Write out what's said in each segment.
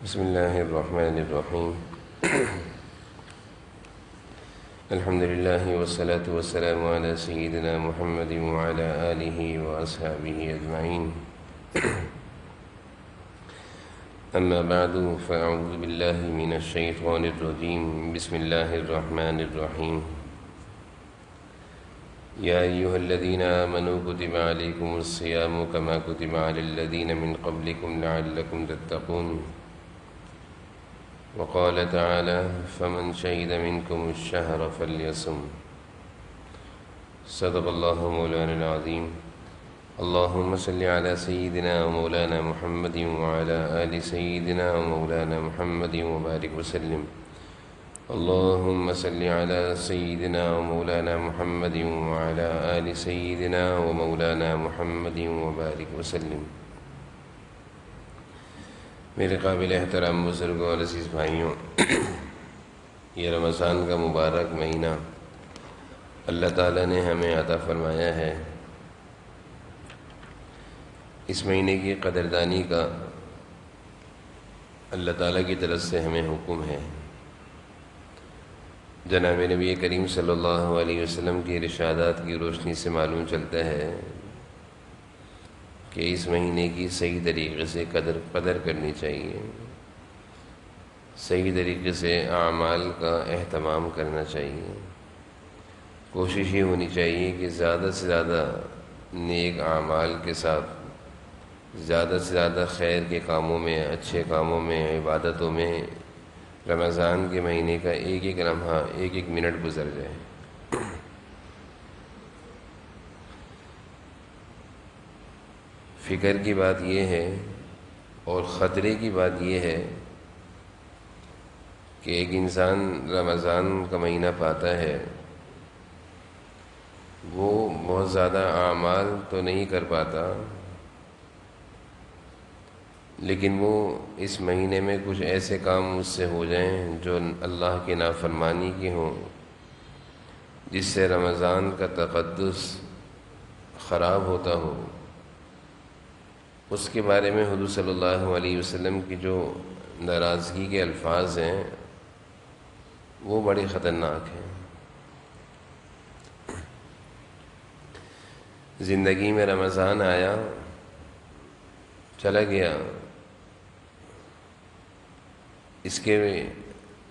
بسم الله الرحمن الرحيم. الحمد لله والصلاة والسلام على سيدنا محمد وعلى آله وأصحابه أجمعين. أما بعد فأعوذ بالله من الشيطان الرجيم. بسم الله الرحمن الرحيم. يا أيها الذين آمنوا كتب عليكم الصيام كما كتب على الذين من قبلكم لعلكم تتقون. وقال تعالى فمن شهد منكم الشهر فليصم. صدق الله مولانا العظيم. اللهم صل على سيدنا ومولانا محمد وعلى آل سيدنا ومولانا محمد وبارك وسلم. اللهم صل على سيدنا ومولانا محمد وعلى آل سيدنا ومولانا محمد وبارك وسلم. میرے قابل احترام بزرگوں اور عزیز بھائیوں، یہ رمضان کا مبارک مہینہ اللہ تعالیٰ نے ہمیں عطا فرمایا ہے۔ اس مہینے کی قدردانی کا اللہ تعالیٰ کی طرف سے ہمیں حکم ہے۔ جناب نبی کریم صلی اللہ علیہ وسلم کی ارشادات کی روشنی سے معلوم چلتا ہے کہ اس مہینے کی صحیح طریقے سے قدر کرنی چاہیے، صحیح طریقے سے اعمال کا اہتمام کرنا چاہیے۔ کوشش یہ ہونی چاہیے کہ زیادہ سے زیادہ نیک اعمال کے ساتھ زیادہ سے زیادہ خیر کے کاموں میں، اچھے کاموں میں، عبادتوں میں رمضان کے مہینے کا ایک ایک لمحہ، ایک ایک منٹ گزر جائے۔ فکر کی بات یہ ہے اور خطرے کی بات یہ ہے کہ ایک انسان رمضان کا مہینہ پاتا ہے، وہ بہت زیادہ اعمال تو نہیں کر پاتا، لیکن وہ اس مہینے میں کچھ ایسے کام مجھ سے ہو جائیں جو اللہ کی نافرمانی کی ہوں، جس سے رمضان کا تقدس خراب ہوتا ہو۔ اس کے بارے میں حضور صلی اللہ علیہ وسلم کی جو ناراضگی کے الفاظ ہیں وہ بڑے خطرناک ہیں۔ زندگی میں رمضان آیا، چلا گیا، اس کے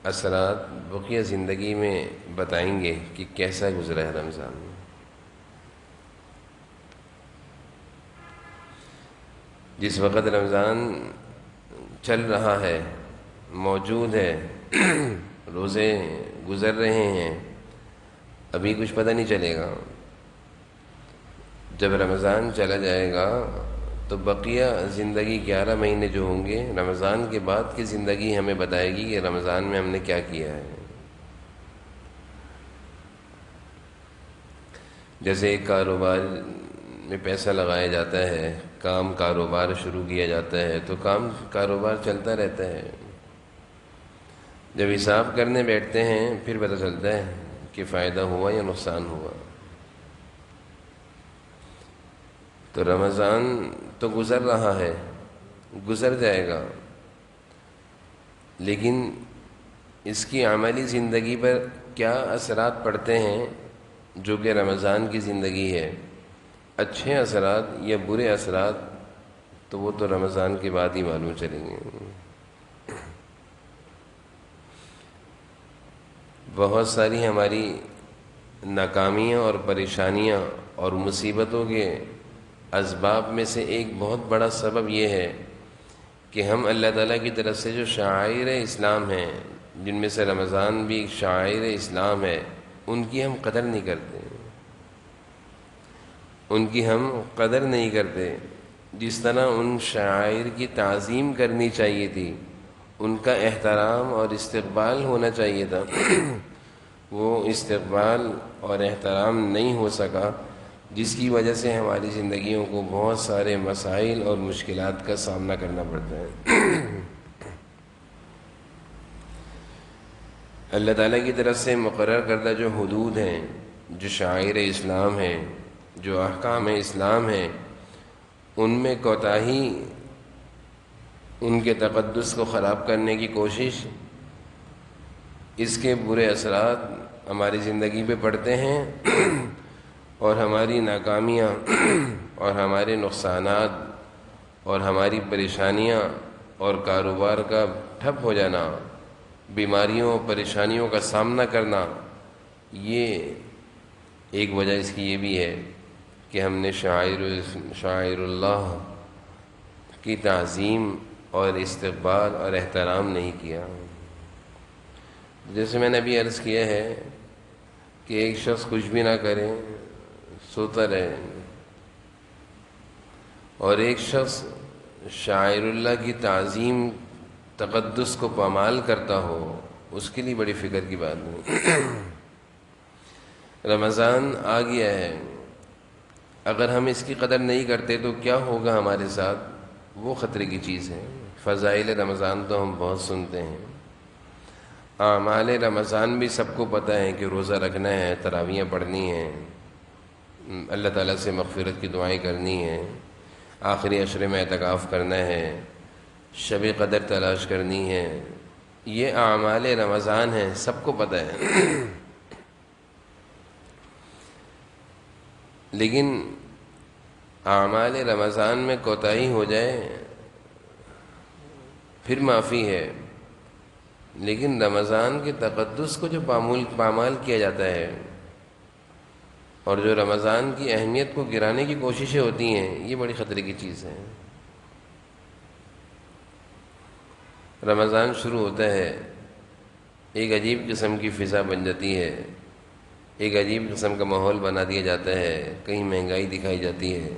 اثرات بقیہ زندگی میں بتائیں گے کہ کیسا گزرا ہے رمضان۔ جس وقت رمضان چل رہا ہے، موجود ہے، روزے گزر رہے ہیں، ابھی کچھ پتہ نہیں چلے گا۔ جب رمضان چلا جائے گا تو بقیہ زندگی 11 مہینے جو ہوں گے، رمضان کے بعد کی زندگی ہمیں بتائے گی کہ رمضان میں ہم نے کیا کیا ہے۔ جیسے ایک کاروبار میں پیسہ لگایا جاتا ہے، کاروبار شروع کیا جاتا ہے تو کاروبار چلتا رہتا ہے۔ جب حساب کرنے بیٹھتے ہیں پھر پتہ چلتا ہے کہ فائدہ ہوا یا نقصان ہوا۔ تو رمضان تو گزر رہا ہے، گزر جائے گا، لیکن اس کی عملی زندگی پر کیا اثرات پڑتے ہیں جو کہ رمضان کی زندگی ہے، اچھے اثرات یا برے اثرات، تو وہ تو رمضان کے بعد ہی معلوم چلیں گے۔ بہت ساری ہماری ناکامیاں اور پریشانیاں اور مصیبتوں کے اسباب میں سے ایک بہت بڑا سبب یہ ہے کہ ہم اللہ تعالیٰ کی طرف سے جو شعائر اسلام ہیں، جن میں سے رمضان بھی ایک شعائر اسلام ہے، ان کی ہم قدر نہیں کرتے، ان کی ہم قدر نہیں کرتے۔ جس طرح ان شعائر کی تعظیم کرنی چاہیے تھی، ان کا احترام اور استقبال ہونا چاہیے تھا، وہ استقبال اور احترام نہیں ہو سکا، جس کی وجہ سے ہماری زندگیوں کو بہت سارے مسائل اور مشکلات کا سامنا کرنا پڑتا ہے۔ اللہ تعالیٰ کی طرف سے مقرر کردہ جو حدود ہیں، جو شعائر اسلام ہیں، جو احکام اسلام ہیں، ان میں کوتاہی ان کے تقدس کو خراب کرنے کی کوشش، اس کے برے اثرات ہماری زندگی پہ پڑتے ہیں اور ہماری ناکامیاں اور ہمارے نقصانات اور ہماری پریشانیاں اور کاروبار کا ٹھپ ہو جانا، بیماریوں پریشانیوں کا سامنا کرنا، یہ ایک وجہ اس کی یہ بھی ہے کہ ہم نے شاعر اللہ کی تعظیم اور استقبال اور احترام نہیں کیا۔ جیسے میں نے ابھی عرض کیا ہے کہ ایک شخص کچھ بھی نہ کرے، سوتا رہے، اور ایک شخص شاعر اللہ کی تعظیم تقدس کو پامال کرتا ہو، اس کے لیے بڑی فکر کی بات نہیں۔ رمضان آ گیا ہے، اگر ہم اس کی قدر نہیں کرتے تو کیا ہوگا ہمارے ساتھ، وہ خطرے کی چیز ہے۔ فضائل رمضان تو ہم بہت سنتے ہیں، اعمال رمضان بھی سب کو پتہ ہے کہ روزہ رکھنا ہے، تراویحیں پڑھنی ہیں، اللہ تعالیٰ سے مغفرت کی دعائیں کرنی ہیں، آخری عشرے میں اعتکاف کرنا ہے، شب قدر تلاش کرنی ہے، یہ اعمال رمضان ہیں، سب کو پتہ ہے۔ لیکن اعمال رمضان میں کوتاہی ہو جائے پھر معافی ہے، لیکن رمضان کے تقدس کو جو پامال کیا جاتا ہے اور جو رمضان کی اہمیت کو گرانے کی کوششیں ہوتی ہیں، یہ بڑی خطرے کی چیز ہے۔ رمضان شروع ہوتا ہے، ایک عجیب قسم کی فضا بن جاتی ہے، ایک عجیب قسم کا ماحول بنا دیا جاتا ہے، کہیں مہنگائی دکھائی جاتی ہے،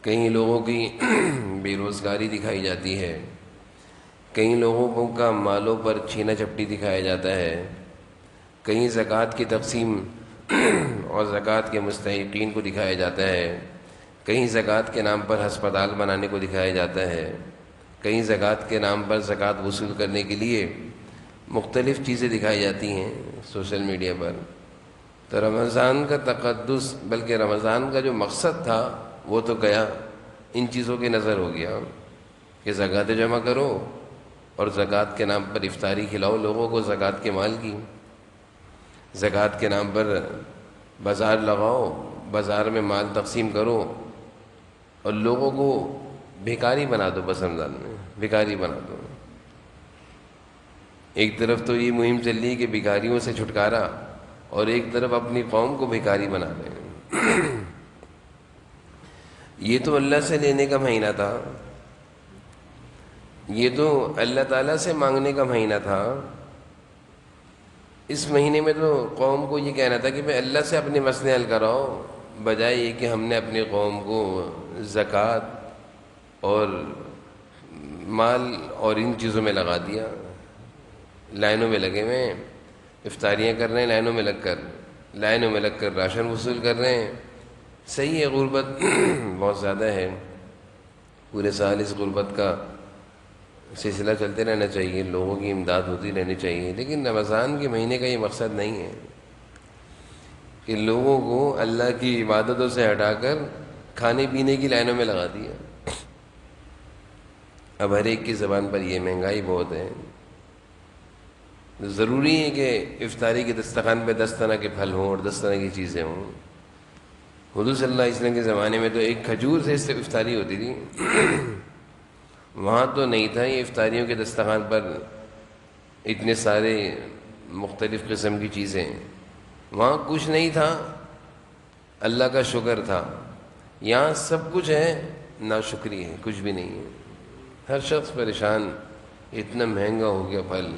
کہیں لوگوں کی بے روزگاری دکھائی جاتی ہے، کئی لوگوں کا مالوں پر چھینا چپٹی دکھایا جاتا ہے، کہیں زکوٰۃ کی تقسیم اور زکوٰۃ کے مستحقین کو دکھایا جاتا ہے، کہیں زکوٰۃ کے نام پر ہسپتال بنانے کو دکھایا جاتا ہے، کہیں زکوٰۃ کے نام پر زکوٰۃ وصول کرنے کے لیے مختلف چیزیں دکھائی جاتی ہیں سوشل میڈیا پر۔ تو رمضان کا تقدس، بلکہ رمضان کا جو مقصد تھا وہ تو گیا، ان چیزوں کی نظر ہو گیا کہ زکوٰۃ جمع کرو اور زکوٰۃ کے نام پر افطاری کھلاؤ لوگوں کو، زکوٰۃ کے مال کی، زکوٰۃ کے نام پر بازار لگاؤ، بازار میں مال تقسیم کرو اور لوگوں کو بھکاری بنا دو، بس رمضان میں بھکاری بنا دو۔ ایک طرف تو یہ مہم چل رہی ہے کہ بھکاریوں سے چھٹکارا، اور ایک طرف اپنی قوم کو بھکاری بنا رہے ہیں۔ یہ تو اللہ سے لینے کا مہینہ تھا، یہ تو اللہ تعالیٰ سے مانگنے کا مہینہ تھا۔ اس مہینے میں تو قوم کو یہ کہنا تھا کہ میں اللہ سے اپنے مسئلے حل کراؤ، بجائے یہ کہ ہم نے اپنی قوم کو زکوٰۃ اور مال اور ان چیزوں میں لگا دیا۔ لائنوں میں لگے ہوئے ہیں، افطاریاں کر رہے ہیں، لائنوں میں لگ کر راشن وصول کر رہے ہیں۔ صحیح ہے، غربت بہت زیادہ ہے، پورے سال اس غربت کا سلسلہ چلتے رہنا چاہیے، لوگوں کی امداد ہوتی رہنی چاہیے، لیکن رمضان کے مہینے کا یہ مقصد نہیں ہے کہ لوگوں کو اللہ کی عبادتوں سے ہٹا کر کھانے پینے کی لائنوں میں لگا دیا۔ اب ہر ایک کی زبان پر یہ مہنگائی بہت ہے، ضروری ہے کہ افطاری کے دسترخوان پہ 10 طرح کے پھل ہوں اور 10 طرح کی چیزیں ہوں۔ حضور صلی اللہ علیہ وسلم کے زمانے میں تو ایک کھجور سے افطاری ہوتی تھی، وہاں تو نہیں تھا یہ افطاریوں کے دسترخوان پر اتنے سارے مختلف قسم کی چیزیں، وہاں کچھ نہیں تھا، اللہ کا شکر تھا۔ یہاں سب کچھ ہے، ناشکری ہے، کچھ بھی نہیں ہے، ہر شخص پریشان، اتنا مہنگا ہو گیا پھل،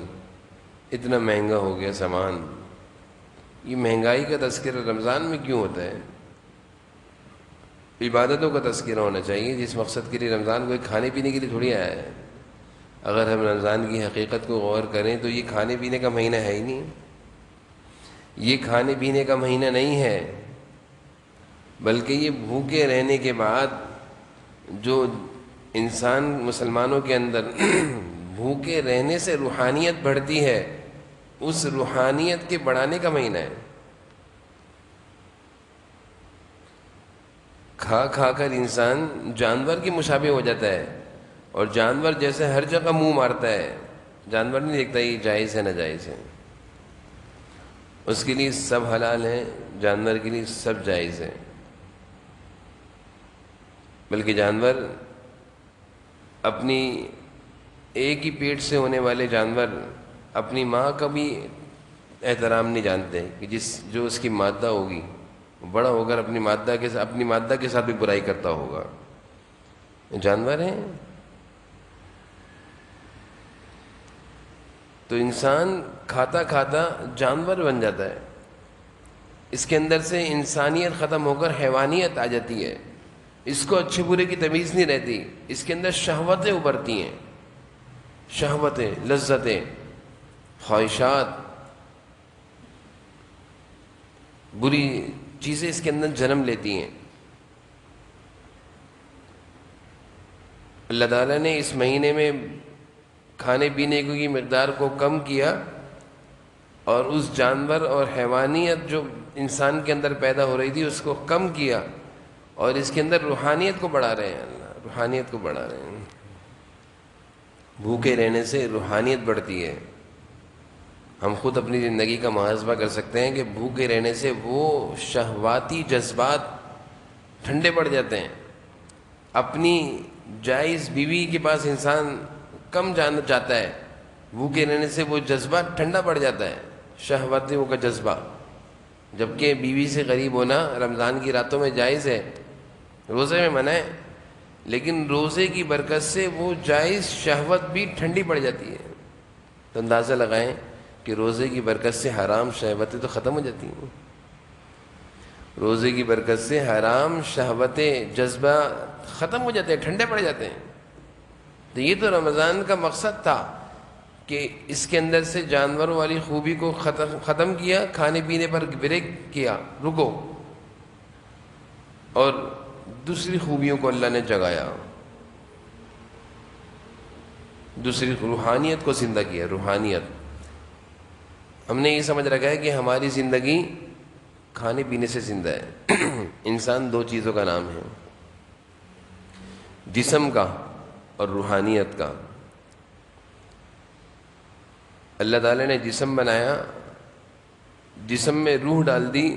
اتنا مہنگا ہو گیا سامان۔ یہ مہنگائی کا تذکرہ رمضان میں کیوں ہوتا ہے؟ عبادتوں کا تذکرہ ہونا چاہیے، جس مقصد کے لیے رمضان کوئی کھانے پینے کے لیے تھوڑی آیا ہے۔ اگر ہم رمضان کی حقیقت کو غور کریں تو یہ کھانے پینے کا مہینہ ہے ہی نہیں، یہ کھانے پینے کا مہینہ نہیں ہے، بلکہ یہ بھوکے رہنے کے بعد جو انسان مسلمانوں کے اندر بھوکے رہنے سے روحانیت بڑھتی ہے، اس روحانیت کے بڑھانے کا مہینہ ہے۔ کھا کھا کر انسان جانور کی مشابہ ہو جاتا ہے اور جانور جیسے ہر جگہ منہ مارتا ہے، جانور نہیں دیکھتا یہ جائز ہے ناجائز ہے، اس کے لیے سب حلال ہیں، جانور کے لیے سب جائز ہے، بلکہ جانور اپنی ایک ہی پیٹ سے ہونے والے جانور اپنی ماں کا بھی احترام نہیں جانتے کہ جو اس کی مادہ ہوگی بڑا ہو کر اپنی مادہ کے ساتھ بھی برائی کرتا ہوگا، جانور ہیں۔ تو انسان کھاتا کھاتا جانور بن جاتا ہے، اس کے اندر سے انسانیت ختم ہو کر حیوانیت آ جاتی ہے، اس کو اچھے برے کی تمیز نہیں رہتی، اس کے اندر شہوتیں ابھرتی ہیں، شہوتیں، لذتیں، خواہشات، بری چیزیں اس کے اندر جنم لیتی ہیں۔ اللہ تعالیٰ نے اس مہینے میں کھانے پینے کی مقدار کو کم کیا اور اس جانور اور حیوانیت جو انسان کے اندر پیدا ہو رہی تھی اس کو کم کیا، اور اس کے اندر روحانیت کو بڑھا رہے ہیں، اللہ روحانیت کو بڑھا رہے ہیں۔ بھوکے رہنے سے روحانیت بڑھتی ہے، ہم خود اپنی زندگی کا محاسبہ کر سکتے ہیں کہ بھوکے رہنے سے وہ شہواتی جذبات ٹھنڈے پڑ جاتے ہیں، اپنی جائز بیوی کے پاس انسان کم جانا چاہتا ہے، بھوکے رہنے سے وہ جذبہ ٹھنڈا پڑ جاتا ہے، شہواتوں کا جذبہ، جبکہ بیوی سے قریب ہونا رمضان کی راتوں میں جائز ہے، روزے میں منع ہے، لیکن روزے کی برکت سے وہ جائز شہوت بھی ٹھنڈی پڑ جاتی ہے۔ تو اندازہ لگائیں کہ روزے کی برکت سے حرام شہوتیں تو ختم ہو جاتی ہیں، روزے کی برکت سے حرام شہوتیں، جذبہ ختم ہو جاتے ہیں، ٹھنڈے پڑ جاتے ہیں۔ تو یہ تو رمضان کا مقصد تھا کہ اس کے اندر سے جانوروں والی خوبی کو ختم کیا، کھانے پینے پر بریک کیا، رکو، اور دوسری خوبیوں کو اللہ نے جگایا، دوسری روحانیت کو زندہ کیا۔ روحانیت ہم نے یہ سمجھ رکھا ہے کہ ہماری زندگی کھانے پینے سے زندہ ہے۔ انسان دو چیزوں کا نام ہے، جسم کا اور روحانیت کا۔ اللہ تعالیٰ نے جسم بنایا، جسم میں روح ڈال دی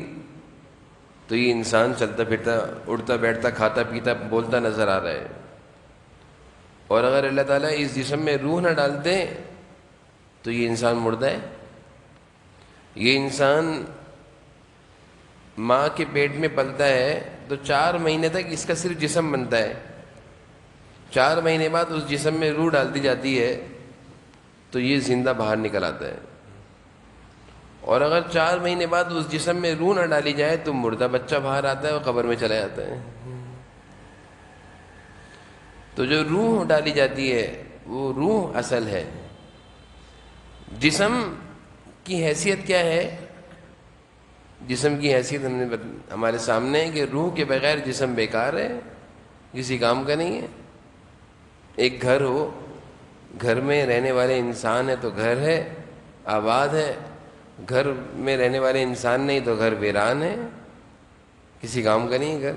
تو یہ انسان چلتا پھرتا، اٹھتا بیٹھتا، کھاتا پیتا، بولتا نظر آ رہا ہے، اور اگر اللہ تعالیٰ اس جسم میں روح نہ ڈالتے تو یہ انسان مردہ ہے۔ یہ انسان ماں کے پیٹ میں پلتا ہے تو 4 مہینے تک اس کا صرف جسم بنتا ہے، 4 مہینے بعد اس جسم میں روح ڈال دی جاتی ہے تو یہ زندہ باہر نکل آتا ہے، اور اگر 4 مہینے بعد اس جسم میں روح نہ ڈالی جائے تو مردہ بچہ باہر آتا ہے اور قبر میں چلا جاتا ہے۔ تو جو روح ڈالی جاتی ہے وہ روح اصل ہے۔ جسم کی حیثیت کیا ہے؟ جسم کی حیثیت ہم نے ہمارے سامنے ہے کہ روح کے بغیر جسم بیکار ہے، کسی کام کا نہیں ہے۔ ایک گھر ہو، گھر میں رہنے والے انسان ہے تو گھر ہے، آباد ہے، گھر میں رہنے والے انسان نہیں تو گھر ویران ہے، کسی کام کا نہیں ہے گھر۔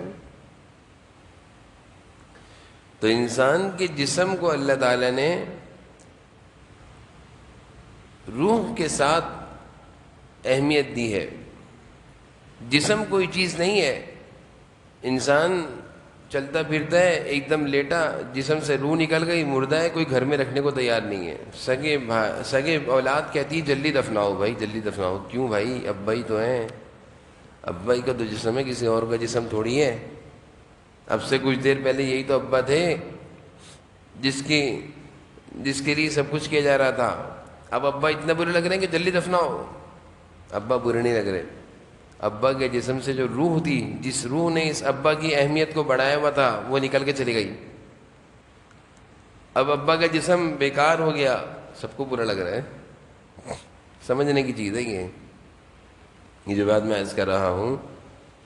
تو انسان کے جسم کو اللہ تعالیٰ نے روح کے ساتھ اہمیت دی ہے۔ جسم کوئی چیز نہیں ہے، انسان چلتا پھرتا ہے، ایک دم لیٹا، جسم سے روح نکل گئی، مردہ ہے، کوئی گھر میں رکھنے کو تیار نہیں ہے۔ سگے اولاد کہتی جلدی دفناؤ بھائی، جلدی دفناؤ۔ کیوں بھائی؟ ابا ہی تو ہیں، ابا ہی کا تو جسم ہے، کسی اور کا جسم تھوڑی ہے۔ اب سے کچھ دیر پہلے یہی تو ابا تھے جس کے لیے سب کچھ کیا جا رہا تھا، اب ابا اتنا برے لگ رہے ہیں کہ جلدی دفناؤ۔ ابا برے نہیں لگ رہے، ابا کے جسم سے جو روح تھی، جس روح نے اس ابا کی اہمیت کو بڑھایا ہوا تھا، وہ نکل کے چلی گئی۔ اب ابا کا جسم بیکار ہو گیا، سب کو برا لگ رہا ہے۔ سمجھنے کی چیز ہے یہ جو بات میں عرض کر رہا ہوں،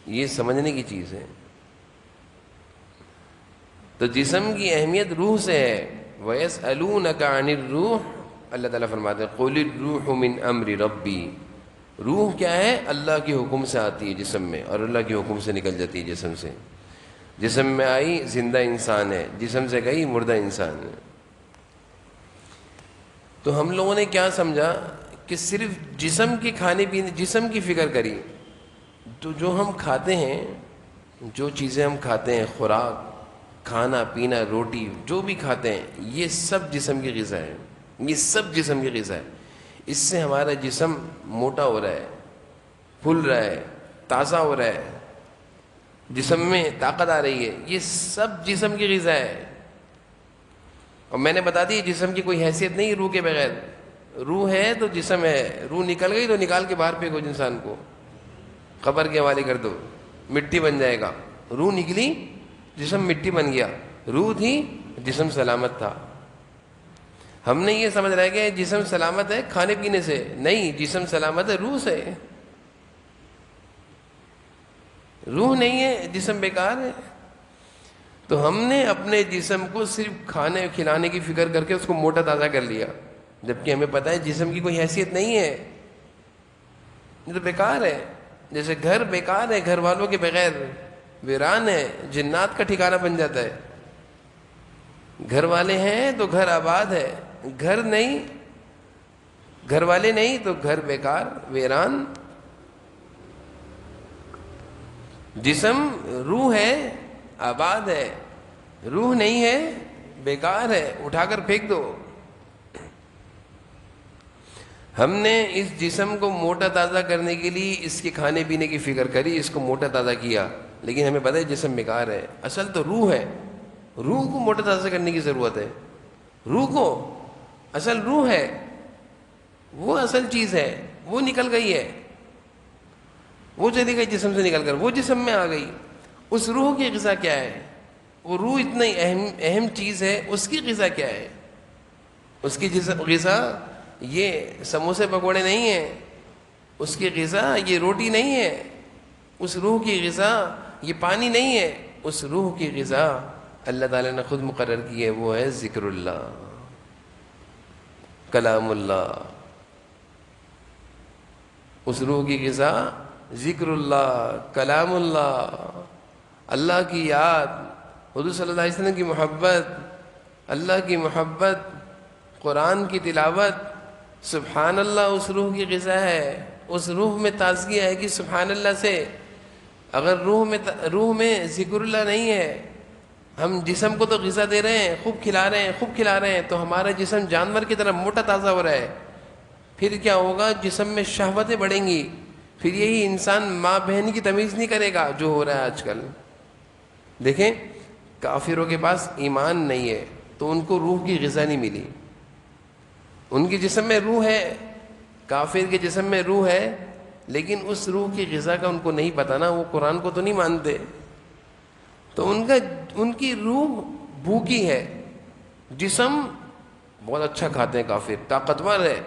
یہ سمجھنے کی چیز ہے۔ تو جسم کی اہمیت روح سے ہے۔ وَيَسْأَلُونَكَ عَنِ الرُّوحِ، اللہ تعالیٰ فرماتے ہیں قُلِ الرُّوحُ مِنْ أَمْرِ رَبِّي۔ روح کیا ہے؟ اللہ کے حکم سے آتی ہے جسم میں، اور اللہ کے حکم سے نکل جاتی ہے جسم سے۔ جسم میں آئی زندہ انسان ہے، جسم سے گئی مردہ انسان ہے۔ تو ہم لوگوں نے کیا سمجھا کہ صرف جسم کے کھانے پینے، جسم کی فکر کری. تو جو ہم کھاتے ہیں، جو چیزیں ہم کھاتے ہیں، خوراک، کھانا پینا، روٹی جو بھی کھاتے ہیں، یہ سب جسم کی غذا ہے. یہ سب جسم کی غذا ہے. اس سے ہمارا جسم موٹا ہو رہا ہے، پھول رہا ہے، تازہ ہو رہا ہے، جسم میں طاقت آ رہی ہے. یہ سب جسم کی غذا ہے. اور میں نے بتا دی جسم کی کوئی حیثیت نہیں روح کے بغیر. روح ہے تو جسم ہے. روح نکل گئی تو نکال کے باہر پھینکو انسان کو، قبر کے حوالے کر دو، مٹی بن جائے گا. روح نکلی، جسم مٹی بن گیا. روح تھی، جسم سلامت تھا. ہم نے یہ سمجھ رہا کہ جسم سلامت ہے کھانے پینے سے. نہیں، جسم سلامت ہے روح سے. روح نہیں ہے، جسم بیکار ہے. تو ہم نے اپنے جسم کو صرف کھانے کھلانے کی فکر کر کے اس کو موٹا تازہ کر لیا، جبکہ ہمیں پتہ ہے جسم کی کوئی حیثیت نہیں ہے. یہ تو بیکار ہے. جیسے گھر بیکار ہے گھر والوں کے بغیر، ویران ہے، جنات کا ٹھکانہ بن جاتا ہے. گھر والے ہیں تو گھر آباد ہے، گھر نہیں، گھر والے نہیں تو گھر بیکار، ویران. جسم روح ہے، آباد ہے. روح نہیں ہے، بیکار ہے، اٹھا کر پھینک دو. ہم نے اس جسم کو موٹا تازہ کرنے کے لیے اس کے کھانے پینے کی فکر کری، اس کو موٹا تازہ کیا، لیکن ہمیں پتہ ہے جسم بیکار ہے. اصل تو روح ہے. روح کو موٹا تازہ کرنے کی ضرورت ہے. روح کو، اصل روح ہے، وہ اصل چیز ہے. وہ نکل گئی ہے، وہ چلی گئی جسم سے نکل کر، وہ جسم میں آ گئی. اس روح کی غذا کیا ہے؟ وہ روح اتنی اہم چیز ہے، اس کی غذا کیا ہے؟ اس کی غذا یہ سموسے پکوڑے نہیں ہیں. اس کی غذا یہ روٹی نہیں ہے. اس روح کی غذا یہ پانی نہیں ہے. اس روح کی غذا اللہ تعالیٰ نے خود مقرر کی ہے، وہ ہے ذکر اللہ، کلام اللہ. اس روح کی غذا ذکر اللہ، کلام اللہ، اللہ کی یاد، حضور صلی اللہ علیہ وسلم کی محبت، اللہ کی محبت، قرآن کی تلاوت. سبحان اللہ اس روح کی غذا ہے. اس روح میں تازگی آئے گی سبحان اللہ سے. اگر روح میں ذکر اللہ نہیں ہے، ہم جسم کو تو غذا دے رہے ہیں، خوب کھلا رہے ہیں، خوب کھلا رہے ہیں، تو ہمارا جسم جانور کی طرح موٹا تازہ ہو رہا ہے. پھر کیا ہوگا؟ جسم میں شہوتیں بڑھیں گی. پھر یہی انسان ماں بہن کی تمیز نہیں کرے گا، جو ہو رہا ہے آج کل. دیکھیں، کافروں کے پاس ایمان نہیں ہے تو ان کو روح کی غذا نہیں ملی. ان کے جسم میں روح ہے، کافر کے جسم میں روح ہے، لیکن اس روح کی غذا کا ان کو نہیں پتہ نا. وہ قرآن کو تو نہیں مانتے، تو ان کی روح بھوکی ہے. جسم بہت اچھا کھاتے ہیں کافر، طاقتور ہے.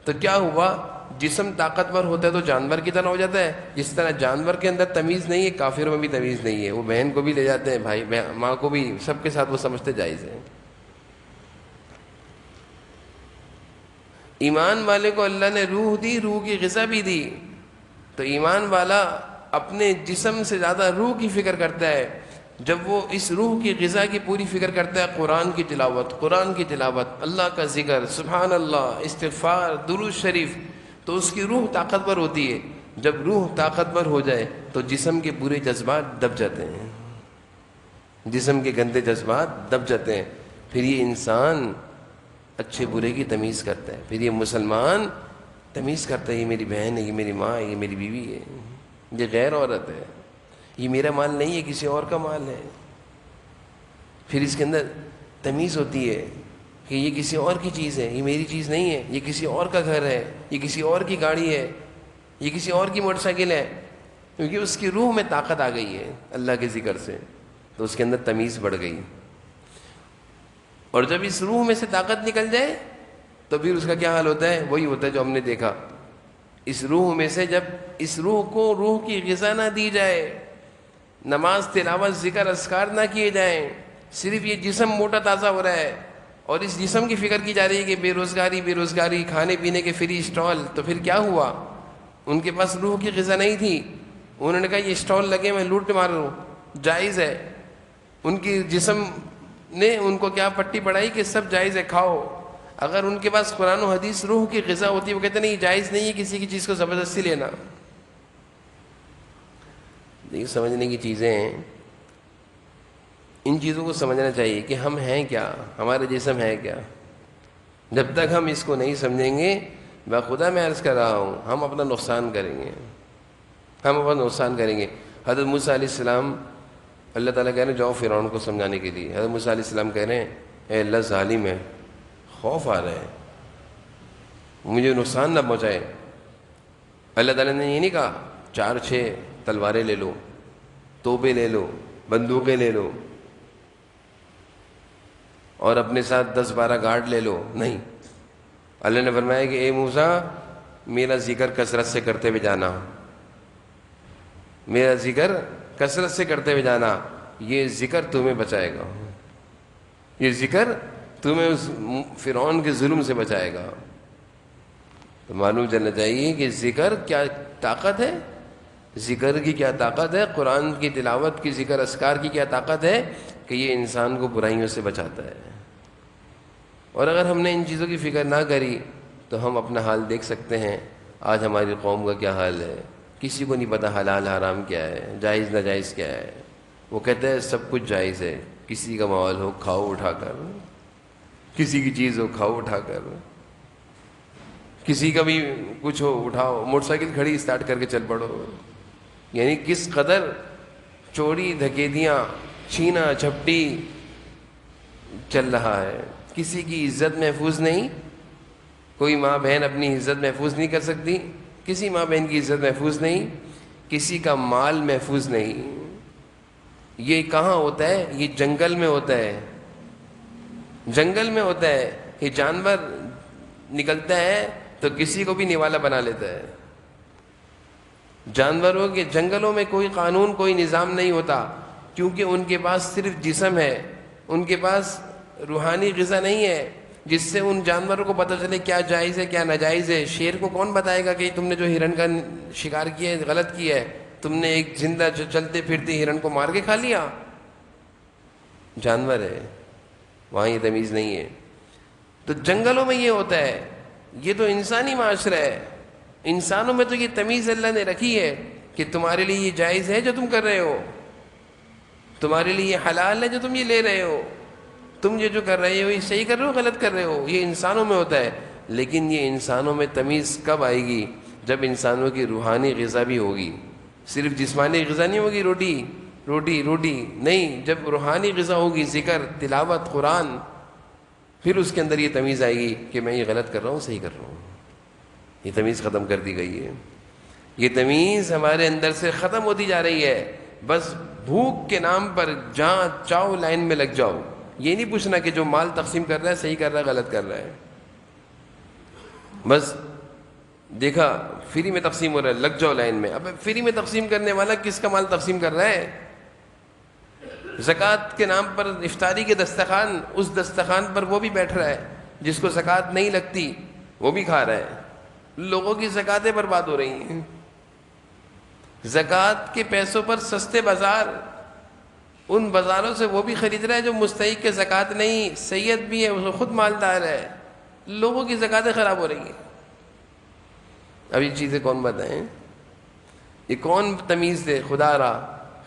تو کیا ہوا؟ جسم طاقتور ہوتا ہے تو جانور کی طرح ہو جاتا ہے. جس طرح جانور کے اندر تمیز نہیں ہے، کافروں میں بھی تمیز نہیں ہے. وہ بہن کو بھی لے جاتے ہیں، بھائی ماں کو بھی، سب کے ساتھ وہ سمجھتے جائز ہے. ایمان والے کو اللہ نے روح دی، روح کی غذا بھی دی. تو ایمان والا اپنے جسم سے زیادہ روح کی فکر کرتا ہے. جب وہ اس روح کی غذا کی پوری فکر کرتا ہے، قرآن کی تلاوت، قرآن کی تلاوت، اللہ کا ذکر، سبحان اللہ، استغفار، درود شریف، تو اس کی روح طاقتور ہوتی ہے. جب روح طاقتور ہو جائے تو جسم کے برے جذبات دب جاتے ہیں، جسم کے گندے جذبات دب جاتے ہیں. پھر یہ انسان اچھے برے کی تمیز کرتا ہے. پھر یہ مسلمان تمیز کرتا ہے، یہ میری بہن ہے، یہ میری ماں ہے، یہ میری بیوی ہے، یہ غیر عورت ہے، یہ میرا مال نہیں ہے، کسی اور کا مال ہے. پھر اس کے اندر تمیز ہوتی ہے کہ یہ کسی اور کی چیز ہے، یہ میری چیز نہیں ہے، یہ کسی اور کا گھر ہے، یہ کسی اور کی گاڑی ہے، یہ کسی اور کی موٹر سائیکل ہے. کیونکہ اس کی روح میں طاقت آ گئی ہے اللہ کے ذکر سے، تو اس کے اندر تمیز بڑھ گئی. اور جب اس روح میں سے طاقت نکل جائے تو پھر اس کا کیا حال ہوتا ہے؟ وہی ہوتا ہے جو ہم نے دیکھا. اس روح میں سے جب اس روح کو روح کی غذا نہ دی جائے، نماز، تلاوت، ذکر، اذکار نہ کیے جائیں، صرف یہ جسم موٹا تازہ ہو رہا ہے اور اس جسم کی فکر کی جا رہی ہے کہ بے روزگاری، کھانے پینے کے فری اسٹال. تو پھر کیا ہوا؟ ان کے پاس روح کی غذا نہیں تھی. انہوں نے کہا یہ اسٹال لگے میں لوٹ مار لوں، جائز ہے. ان کی جسم نے ان کو کیا پٹی پڑھائی کہ سب جائز ہے، کھاؤ. اگر ان کے پاس قرآن و حدیث روح کی غذا ہوتی ہے، وہ کہتے نہیں جائز نہیں ہے کسی کی چیز کو زبردستی لینا. یہ سمجھنے کی چیزیں ہیں. ان چیزوں کو سمجھنا چاہیے کہ ہم ہیں کیا، ہمارا جسم ہے کیا. جب تک ہم اس کو نہیں سمجھیں گے، بخدا میں عرض کر رہا ہوں، ہم اپنا نقصان کریں گے، ہم اپنا نقصان کریں گے. حضرت موسیٰ علیہ السلام، اللہ تعالیٰ کہہ رہے ہیں جاؤ فرعون کو سمجھانے کے لیے. حضرت موسیٰ علیہ السلام کہہ رہے ہیں اے اللہ ظالم ہے، خوف آ رہا ہے، مجھے نقصان نہ پہنچائے. اللہ تعالیٰ نے یہ نہیں کہا 4-6 تلواریں لے لو، توپیں لے لو، بندوقیں لے لو اور اپنے ساتھ 10-12 گارڈ لے لو. نہیں، اللہ نے فرمایا کہ اے موسیٰ میرا ذکر کثرت سے کرتے ہوئے جانا، میرا ذکر کثرت سے کرتے ہوئے جانا، یہ ذکر تمہیں بچائے گا، یہ ذکر تمہیں اس فرعون کے ظلم سے بچائے گا. تو معلوم چلنا چاہیے کہ ذکر کیا طاقت ہے، ذکر کی کیا طاقت ہے، قرآن کی تلاوت کی، ذکر اذکار کی کیا طاقت ہے کہ یہ انسان کو برائیوں سے بچاتا ہے. اور اگر ہم نے ان چیزوں کی فکر نہ کری تو ہم اپنا حال دیکھ سکتے ہیں. آج ہماری قوم کا کیا حال ہے، کسی کو نہیں پتہ حلال حرام کیا ہے، جائز ناجائز کیا ہے. وہ کہتے ہیں سب کچھ جائز ہے، کسی کا مال ہو کھاؤ اٹھا کر، کسی کی چیز ہو کھاؤ اٹھا کر، کسی کا بھی کچھ ہو اٹھاؤ، موٹر سائیکل کھڑی اسٹارٹ کر کے چل پڑو. یعنی کس قدر چوری دھکیتیاں چھینا جھپٹی چل رہا ہے. کسی کی عزت محفوظ نہیں، کوئی ماں بہن اپنی عزت محفوظ نہیں کر سکتی، کسی ماں بہن کی عزت محفوظ نہیں، کسی کا مال محفوظ نہیں. یہ کہاں ہوتا ہے؟ یہ جنگل میں ہوتا ہے، جنگل میں ہوتا ہے. یہ جانور نکلتا ہے تو کسی کو بھی نوالا بنا لیتا ہے. جانوروں کے جنگلوں میں کوئی قانون کوئی نظام نہیں ہوتا، کیونکہ ان کے پاس صرف جسم ہے، ان کے پاس روحانی غذا نہیں ہے جس سے ان جانوروں کو پتہ چلے کیا جائز ہے کیا ناجائز ہے. شیر کو کون بتائے گا کہ تم نے جو ہرن کا شکار کیا ہے غلط کیا ہے، تم نے ایک زندہ چلتے پھرتے ہرن کو مار کے کھا لیا. جانور ہے، وہاں یہ تمیز نہیں ہے. تو جنگلوں میں یہ ہوتا ہے. یہ تو انسانی معاشرہ ہے، انسانوں میں تو یہ تمیز اللہ نے رکھی ہے کہ تمہارے لیے یہ جائز ہے جو تم کر رہے ہو، تمہارے لیے یہ حلال ہے جو تم یہ لے رہے ہو، تم یہ جو کر رہے ہو یہ صحیح کر رہے ہو غلط کر رہے ہو. یہ انسانوں میں ہوتا ہے. لیکن یہ انسانوں میں تمیز کب آئے گی؟ جب انسانوں کی روحانی غذا بھی ہوگی. صرف جسمانی غذا نہیں ہوگی، روٹی روٹی روٹی نہیں، جب روحانی غذا ہوگی، ذکر تلاوت قرآن، پھر اس کے اندر یہ تمیز آئے گی کہ میں یہ غلط کر رہا ہوں صحیح کر رہا ہوں. یہ تمیز ختم کر دی گئی ہے. یہ تمیز ہمارے اندر سے ختم ہوتی جا رہی ہے. بس بھوک کے نام پر جہاں چاہو لائن میں لگ جاؤ. یہ نہیں پوچھنا کہ جو مال تقسیم کر رہا ہے صحیح کر رہا ہے غلط کر رہا ہے. بس دیکھا فری میں تقسیم ہو رہا ہے، لگ جاؤ لائن میں. اب فری میں تقسیم کرنے والا کس کا مال تقسیم کر رہا ہے؟ زکوٰۃ کے نام پر افطاری کے دسترخوان، اس دسترخوان پر وہ بھی بیٹھ رہا ہے جس کو زکوٰۃ نہیں لگتی، وہ بھی کھا رہا ہے. لوگوں کی زکوٰتیں برباد ہو رہی ہیں. زکوٰۃ کے پیسوں پر سستے بازار، ان بازاروں سے وہ بھی خرید رہا ہے جو مستحق کے زکوٰۃ نہیں، سید بھی ہے، وہ خود مالدار ہے. لوگوں کی زکوٰتیں خراب ہو رہی ہیں. اب یہ چیزیں کون بتائیں؟ یہ کون تمیز دے؟ خدا را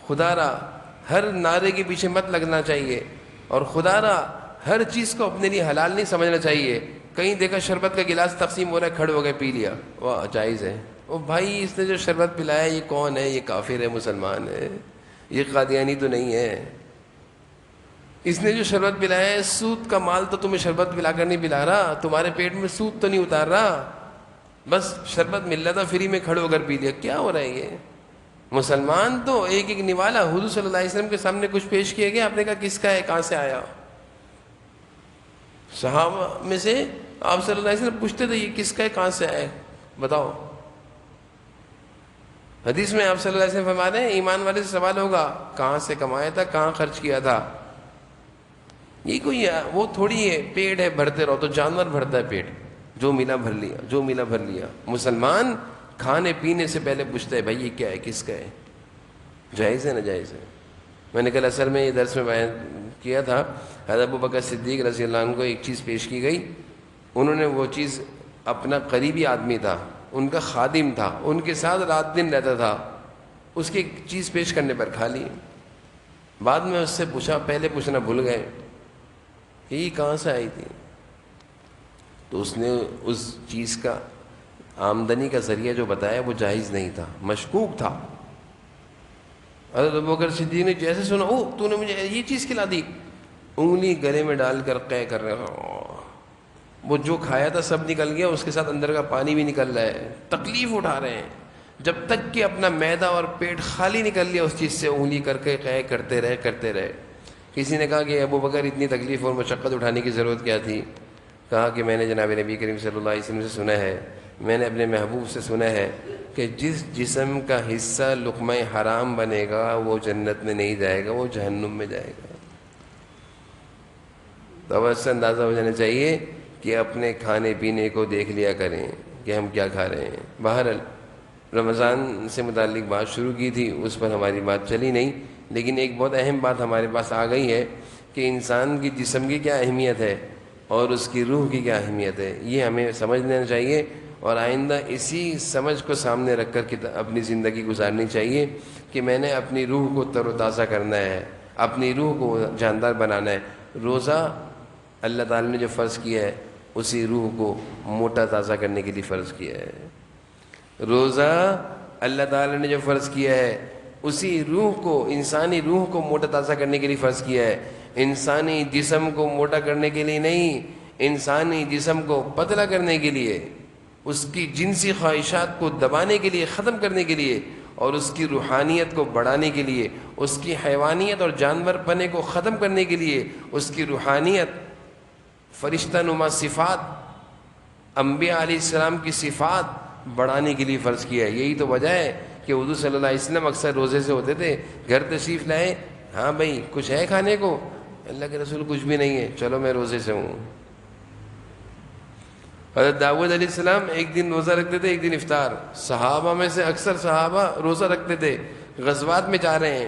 خدا را. ہر نعرے کے پیچھے مت لگنا چاہیے، اور خدا را ہر چیز کو اپنے لیے حلال نہیں سمجھنا چاہیے. کہیں دیکھا شربت کا گلاس تقسیم ہو رہا ہے، کھڑے ہو گئے پی لیا، واہ جائز ہے. او بھائی اس نے جو شربت پلایا یہ کون ہے؟ یہ کافر ہے مسلمان ہے، یہ قادیانی تو نہیں ہے. اس نے جو شربت پلایا ہے، سود کا مال تو تمہیں شربت پلا کر نہیں پلا رہا، تمہارے پیٹ میں سود تو نہیں اتار رہا، بس شربت مل رہا تھا فری میں کھڑے ہو کر پی لیا. کیا ہو رہا ہے یہ؟ مسلمان تو ایک ایک نوالا. حضور صلی اللہ علیہ وسلم کے سامنے کچھ پیش کیا گیا، آپ نے کہا کس کا ہے، کہاں سے آیا؟ صحابہ میں سے آپ صلی اللہ علیہ وسلم پوچھتے تھے یہ کس کا ہے، کہاں سے آئے بتاؤ. حدیث میں آپ صلی اللہ علیہ وسلم فرما رہے ہیں ایمان والے سے سوال ہوگا کہاں سے کمایا تھا، کہاں خرچ کیا تھا. یہ کوئی وہ تھوڑی ہے پیٹ ہے بھرتے رہو، تو جانور بھرتا ہے پیٹ، جو ملا بھر لیا، جو ملا بھر لیا. مسلمان کھانے پینے سے پہلے پوچھتا ہے بھائی یہ کیا ہے، کس کا ہے، جائز ہے ناجائز ہے. میں نے کل اثر میں یہ درس میں بیان کیا تھا، حضرت ابو بکر صدیق رضی اللہ عنہ کو ایک چیز پیش کی گئی انہوں نے وہ چیز اپنا قریبی آدمی تھا، ان کا خادم تھا، ان کے ساتھ رات دن رہتا تھا، اس کی ایک چیز پیش کرنے پر کھا لی۔ بعد میں اس سے پوچھا، پہلے پوچھنا بھول گئے کہ یہ کہاں سے آئی تھی، تو اس نے اس چیز کا آمدنی کا ذریعہ جو بتایا وہ جائز نہیں تھا، مشکوک تھا۔ حضرت ابوبکر صدیق نے جیسے سنا، او تو نے مجھے یہ چیز کھلا دی، انگلی گلے میں ڈال کر قے کر رہے ہیں، وہ جو کھایا تھا سب نکل گیا، اس کے ساتھ اندر کا پانی بھی نکل رہا ہے، تکلیف اٹھا رہے ہیں، جب تک کہ اپنا معدہ اور پیٹ خالی نکل لیا اس چیز سے، انگلی کر کے قے کرتے رہے۔ کسی نے کہا کہ ابوبکر اتنی تکلیف اور مشقت اٹھانے کی ضرورت کیا تھی؟ کہا کہ میں نے جناب نبی کریم صلی اللہ علیہ وسلم سے سنا ہے، میں نے اپنے محبوب سے سنا ہے کہ جس جسم کا حصہ لقمہ حرام بنے گا وہ جنت میں نہیں جائے گا، وہ جہنم میں جائے گا۔ تو اب اس سے اندازہ ہو جانا چاہیے کہ اپنے کھانے پینے کو دیکھ لیا کریں کہ ہم کیا کھا رہے ہیں۔ بہرحال رمضان سے متعلق بات شروع کی تھی، اس پر ہماری بات چلی نہیں، لیکن ایک بہت اہم بات ہمارے پاس آ گئی ہے کہ انسان کی جسم کی کیا اہمیت ہے اور اس کی روح کی کیا اہمیت ہے، یہ ہمیں سمجھ لینا چاہیے، اور آئندہ اسی سمجھ کو سامنے رکھ کر اپنی زندگی گزارنی چاہیے کہ میں نے اپنی روح کو تر و تازہ کرنا ہے، اپنی روح کو جاندار بنانا ہے۔ روزہ اللہ تعالی نے جو فرض کیا ہے اسی روح کو موٹا تازہ کرنے کے لیے فرض کیا ہے۔ روزہ اللہ تعالی نے جو فرض کیا ہے اسی روح کو، انسانی روح کو موٹا تازہ کرنے کے لیے فرض کیا ہے، انسانی جسم کو موٹا کرنے کے لیے نہیں، انسانی جسم کو پتلا کرنے کے لیے، اس کی جنسی خواہشات کو دبانے کے لیے، ختم کرنے کے لیے، اور اس کی روحانیت کو بڑھانے کے لیے، اس کی حیوانیت اور جانور پنے کو ختم کرنے کے لیے، اس کی روحانیت، فرشتہ نما صفات، انبیاء علیہ السلام کی صفات بڑھانے کے لیے فرض کیا ہے۔ یہی تو وجہ ہے کہ حضور صلی اللہ علیہ وسلم اکثر روزے سے ہوتے تھے، گھر تشریف لائے، ہاں بھائی کچھ ہے کھانے کو؟ اللہ کے رسول کچھ بھی نہیں ہے، چلو میں روزے سے ہوں۔ حضرت داؤد علیہ السلام ایک دن روزہ رکھتے تھے، ایک دن افطار۔ صحابہ میں سے اکثر صحابہ روزہ رکھتے تھے، غزوات میں جا رہے ہیں،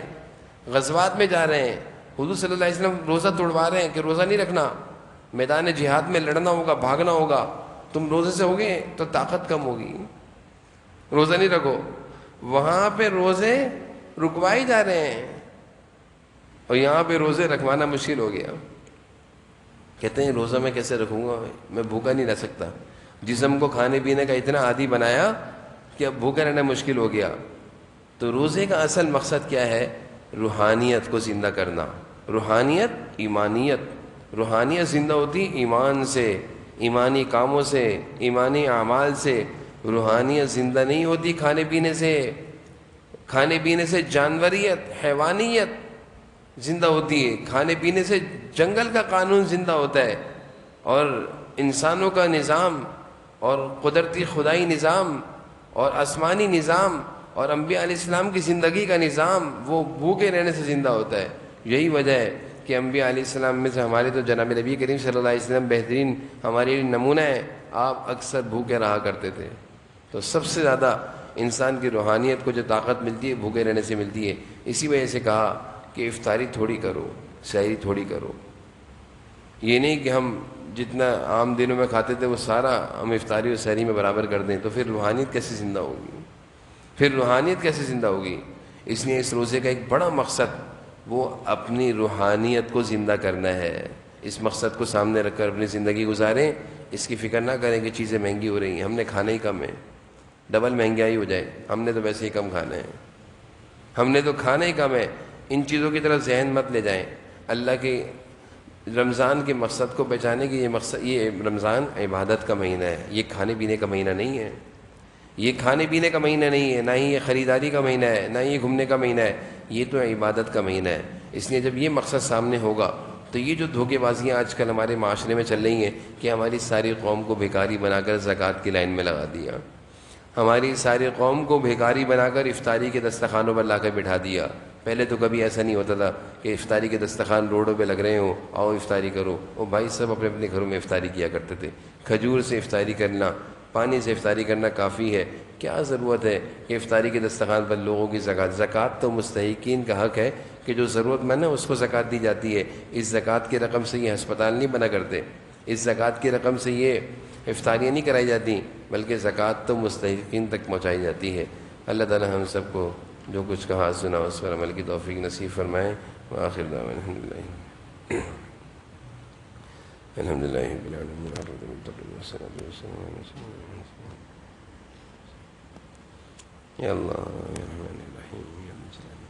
حضور صلی اللہ علیہ وسلم روزہ توڑوا رہے ہیں کہ روزہ نہیں رکھنا، میدان جہاد میں لڑنا ہوگا، بھاگنا ہوگا، تم روزے سے ہوگے تو طاقت کم ہوگی، روزہ نہیں رکھو۔ وہاں پہ روزے رکوائی جا رہے ہیں اور یہاں پہ روزے رکھوانا مشکل ہو گیا۔ کہتے ہیں روزہ میں کیسے رکھوں گا، میں بھوکا نہیں رہ سکتا، جسم کو کھانے پینے کا اتنا عادی بنایا کہ اب بھوکا رہنا مشکل ہو گیا۔ تو روزے کا اصل مقصد کیا ہے؟ روحانیت کو زندہ کرنا، روحانیت، ایمانیت۔ روحانیت زندہ ہوتی ایمان سے، ایمانی کاموں سے، ایمانی اعمال سے۔ روحانیت زندہ نہیں ہوتی کھانے پینے سے جانوریت، حیوانیت زندہ ہوتی ہے، کھانے پینے سے جنگل کا قانون زندہ ہوتا ہے، اور انسانوں کا نظام اور قدرتی خدائی نظام اور آسمانی نظام اور انبیاء علیہ السلام کی زندگی کا نظام وہ بھوکے رہنے سے زندہ ہوتا ہے۔ یہی وجہ ہے کہ انبیاء علیہ السلام میں سے ہمارے تو جناب نبی کریم صلی اللہ علیہ وسلم بہترین ہمارے لیے نمونہ ہے، آپ اکثر بھوکے رہا کرتے تھے۔ تو سب سے زیادہ انسان کی روحانیت کو جو طاقت ملتی ہے بھوکے رہنے سے ملتی ہے۔ اسی وجہ سے کہا کہ افطاری تھوڑی کرو، سحری تھوڑی کرو۔ یہ نہیں کہ ہم جتنا عام دنوں میں کھاتے تھے وہ سارا ہم افطاری اور سحری میں برابر کر دیں، تو پھر روحانیت کیسے زندہ ہوگی؟ اس لیے اس روزے کا ایک بڑا مقصد وہ اپنی روحانیت کو زندہ کرنا ہے۔ اس مقصد کو سامنے رکھ کر اپنی زندگی گزاریں، اس کی فکر نہ کریں کہ چیزیں مہنگی ہو رہی ہیں، ہم نے کھانا ہی کم ہے، ڈبل مہنگائی ہو جائے، ہم نے تو ویسے ہی کم کھانا ہے، ہم نے تو کھانا ہی کم ہے۔ ان چیزوں کی طرف ذہن مت لے جائیں۔ اللہ کے رمضان کے مقصد کو پہچانے کی یہ رمضان عبادت کا مہینہ ہے، یہ کھانے پینے کا مہینہ نہیں ہے، یہ کھانے پینے کا مہینہ نہیں ہے، نہ ہی یہ خریداری کا مہینہ ہے، نہ ہی یہ گھومنے کا مہینہ ہے، یہ تو عبادت کا مہینہ ہے۔ اس لیے جب یہ مقصد سامنے ہوگا تو یہ جو دھوکے بازیاں آج کل ہمارے معاشرے میں چل رہی ہیں کہ ہماری ساری قوم کو بھیکاری بنا کر زکوٰۃ کی لائن میں لگا دیا، ہماری ساری قوم کو بھیکاری بنا کر افطاری کے دسترخوانوں پر لا کر بٹھا دیا۔ پہلے تو کبھی ایسا نہیں ہوتا تھا کہ افطاری کے دسترخوان روڈوں پہ لگ رہے ہوں، آؤ افطاری کرو، وہ بھائی سب اپنے اپنے گھروں میں افطاری کیا کرتے تھے۔ کھجور سے افطاری کرنا، پانی سے افطاری کرنا کافی ہے، کیا ضرورت ہے کہ افطاری کے دسترخوان پر لوگوں کی زکوٰۃ تو مستحقین کا حق ہے کہ جو ضرورت مند ہے اس کو زکوٰۃ دی جاتی ہے۔ اس زکوٰۃ کی رقم سے یہ ہسپتال نہیں بنا کرتے، اس زکوٰۃ کی رقم سے یہ افطاریاں نہیں کرائی جاتی، بلکہ زکوٰۃ تو مستحقین تک پہنچائی جاتی ہے۔ اللہ تعالی ہم سب کو جو کچھ کہا سنا اس پر عمل کی توفیق نصیب فرمائے۔ وآخر دعوانا الحمد للہ رب العالمین والصلاۃ والسلام علی رسول اللہ۔ یا اللہ یا رحمن الرحیم یا مجرم۔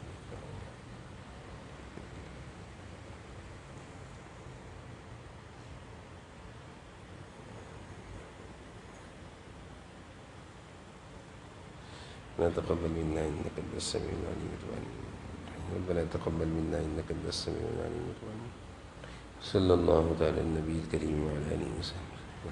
ربنا تقبل منا انك انت السميع العليم وتب علينا ربنا تقبل منا انك انت السميع العليم وتب علينا صلی اللہ تعالی النبی الکریم وعلی آلہ وصحبہ۔